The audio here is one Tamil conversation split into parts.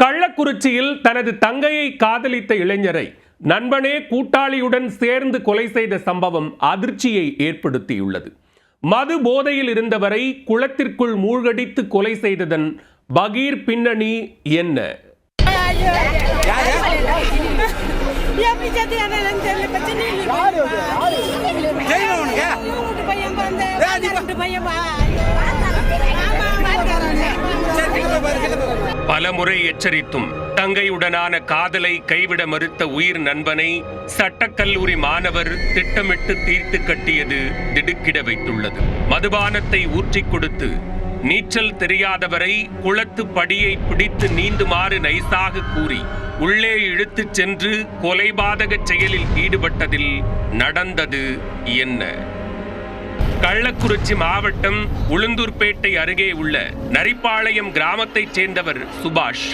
கள்ளக்குறிச்சியில் தனது தங்கையை காதலித்த இளைஞரை நண்பனே கூட்டாளியுடன் சேர்ந்து கொலை செய்த சம்பவம் அதிர்ச்சியை ஏற்படுத்தியுள்ளது. மது போதையில் இருந்தவரை குளத்திற்குள் மூழ்கடித்து கொலை செய்ததன் பகீர் பின்னணி என்ன? பலமுறை எச்சரித்தும் தங்கையுடனான காதலை கைவிட மறுத்த உயிர் நண்பனை சட்டக்கல்லூரி மாணவர் திட்டமிட்டு தீர்த்து கட்டியது திடுக்கிட வைத்துள்ளது. மதுபானத்தை ஊற்றிக் கொடுத்து நீச்சல் தெரியாதவரை குளத்து படியை பிடித்து நீந்துமாறு நைசாக கூறி உள்ளே இழுத்துச் சென்று கொலைபாதக செயலில் ஈடுபட்டதில் நடந்தது என்ன? கள்ளக்குறிச்சி மாவட்டம் உளுந்தூர்பேட்டை அருகே உள்ள நரிப்பாளையம் கிராமத்தைச் சேர்ந்தவர் சுபாஷ்.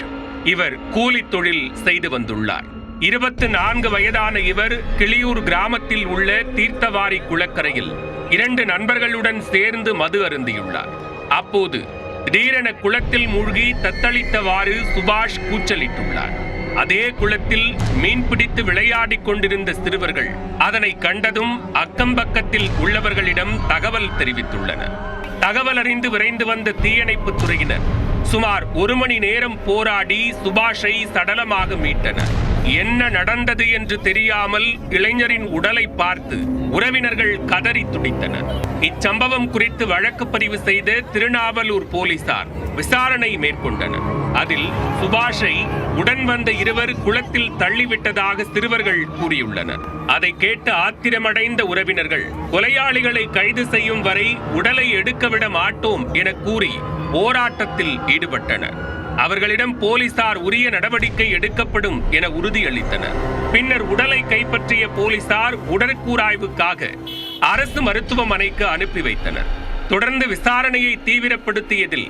இவர் கூலி தொழில் செய்து வந்துள்ளார். 24 வயதான இவர் கிளியூர் கிராமத்தில் உள்ள தீர்த்தவாரி குளக்கரையில் 2 நண்பர்களுடன் சேர்ந்து மது அருந்தியுள்ளார். அப்போது திடீரென குளத்தில் மூழ்கி தத்தளித்தவாறு சுபாஷ் கூச்சலிட்டுள்ளார். அதே குளத்தில் மீன் பிடித்து விளையாடிக் கொண்டிருந்த சிறுவர்கள் அதனை கண்டதும் அக்கம்பக்கத்தில் உள்ளவர்களிடம் தகவல் தெரிவித்துள்ளனர். தகவல் அறிந்து விரைந்து வந்த தீயணைப்பு துறையினர் சுமார் 1 மணி நேரம் போராடி சுபாஷை சடலமாக மீட்டனர். என்ன நடந்தது என்று தெரியாமல் இளைஞரின் உடலை பார்த்து உறவினர்கள் கதறி துடித்தனர். இச்சம்பவம் குறித்து வழக்கு பதிவு செய்த திருநாவலூர் போலீசார் விசாரணை மேற்கொண்டனர். அதில் சுபாஷை உடன் வந்த 2 குளத்தில் தள்ளிவிட்டதாக சிறுவர்கள் கூறியுள்ளனர். அதை கேட்டு ஆத்திரமடைந்த உறவினர்கள் கொலையாளிகளை கைது செய்யும் வரை உடலை எடுக்கவிட மாட்டோம் என கூறி போராட்டத்தில் ஈடுபட்டனர். அவர்களிடம் போலீசார் உரிய நடவடிக்கை எடுக்கப்படும் என உறுதியளித்தனர். பின்னர் உடலை கைப்பற்றிய போலீசார் உடற்கூராய்வுக்காக அரசு மருத்துவமனைக்கு அனுப்பி வைத்தனர். தொடர்ந்து விசாரணையை தீவிரப்படுத்தியதில்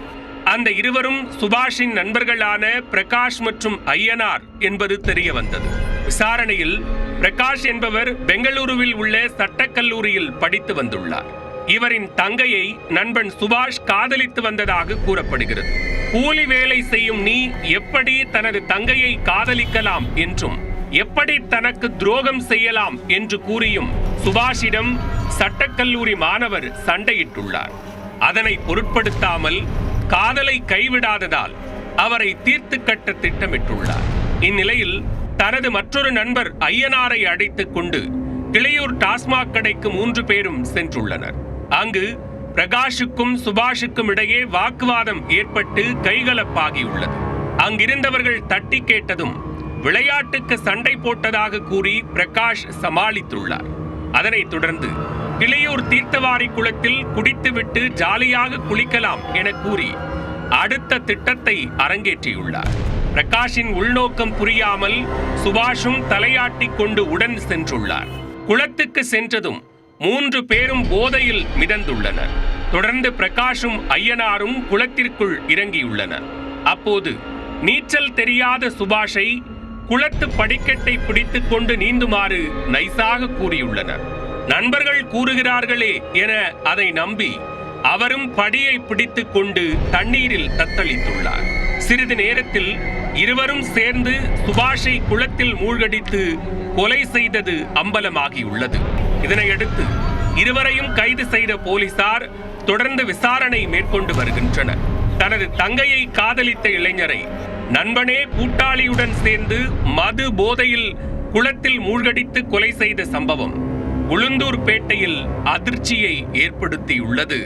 அந்த 2 சுபாஷின் நண்பர்களான பிரகாஷ் மற்றும் ஐயனார் என்பது தெரிய வந்தது. விசாரணையில் பிரகாஷ் என்பவர் பெங்களூருவில் உள்ள சட்டக்கல்லூரியில் படித்து வந்துள்ளார். இவரின் தங்கையை நண்பன் சுபாஷ் காதலித்து வந்ததாக கூறப்படுகிறது. கூலி வேலை செய்யும் நீ எப்படி தனது தங்கையை காதலிக்கலாம் என்றும் எப்படி தனக்கு துரோகம் செய்யலாம் என்று கூறியும் சுபாஷிடம் சட்டக்கல்லூரி மாணவர் சண்டையிட்டுள்ளார். அதனை பொருட்படுத்தாமல் காதலை கைவிடாததால் அவரை தீர்த்து கட்ட திட்டமிட்டுள்ளார். இந்நிலையில் தனது மற்றொரு நண்பர் ஐயனாரை அழைத்துக் கொண்டு கிளியூர் டாஸ்மாக் கடைக்கு 3 பேரும் சென்றுள்ளனர். அங்கு பிரகாஷுக்கும் சுபாஷுக்கும் இடையே வாக்குவாதம் ஏற்பட்டு கைகலப்பாகியுள்ளது. அங்கிருந்தவர்கள் தட்டி கேட்டதும் விளையாட்டுக்கு சண்டை போட்டதாக கூறி பிரகாஷ் சமாளித்துள்ளார். அதனைத் தொடர்ந்து கிளியூர் தீர்த்தவாரி குளத்தில் குடித்துவிட்டு ஜாலியாக குளிக்கலாம் என கூறி அடுத்த திட்டத்தை அரங்கேற்றியுள்ளார். பிரகாஷின் உள்நோக்கம் புரியாமல் சுபாஷும் தலையாட்டி கொண்டு உடன் சென்றுள்ளார். குளத்துக்கு சென்றதும் 3 பேரும் போதையில் மிதந்துள்ளனர். தொடர்ந்து பிரகாஷும் ஐயனாரும் குளத்திற்குள் இறங்கியுள்ளனர். அப்போது நீச்சல் தெரியாத சுபாஷை குளத்து படிக்கட்டை பிடித்துக் கொண்டு நீந்துமாறு நைசாக கூறியுள்ளனர். நண்பர்கள் கூறுகிறார்களே என அதை நம்பி அவரும் படியை பிடித்துக் கொண்டு தண்ணீரில் தத்தளித்துள்ளார். சிறிது நேரத்தில் 2 சேர்ந்து சுபாஷை குளத்தில் மூழ்கடித்து கொலை செய்தது அம்பலமாகியுள்ளது. இதனையடுத்து 2 கைது செய்த போலீசார் தொடர்ந்து விசாரணை மேற்கொண்டு வருகின்றனர். தனது தங்கையை காதலித்த இளைஞரை நண்பனே கூட்டாளியுடன் சேர்ந்து மது போதையில் குளத்தில் மூழ்கடித்து கொலை செய்த சம்பவம் உளுந்தூர்பேட்டையில் அதிர்ச்சியை ஏற்படுத்தியுள்ளது.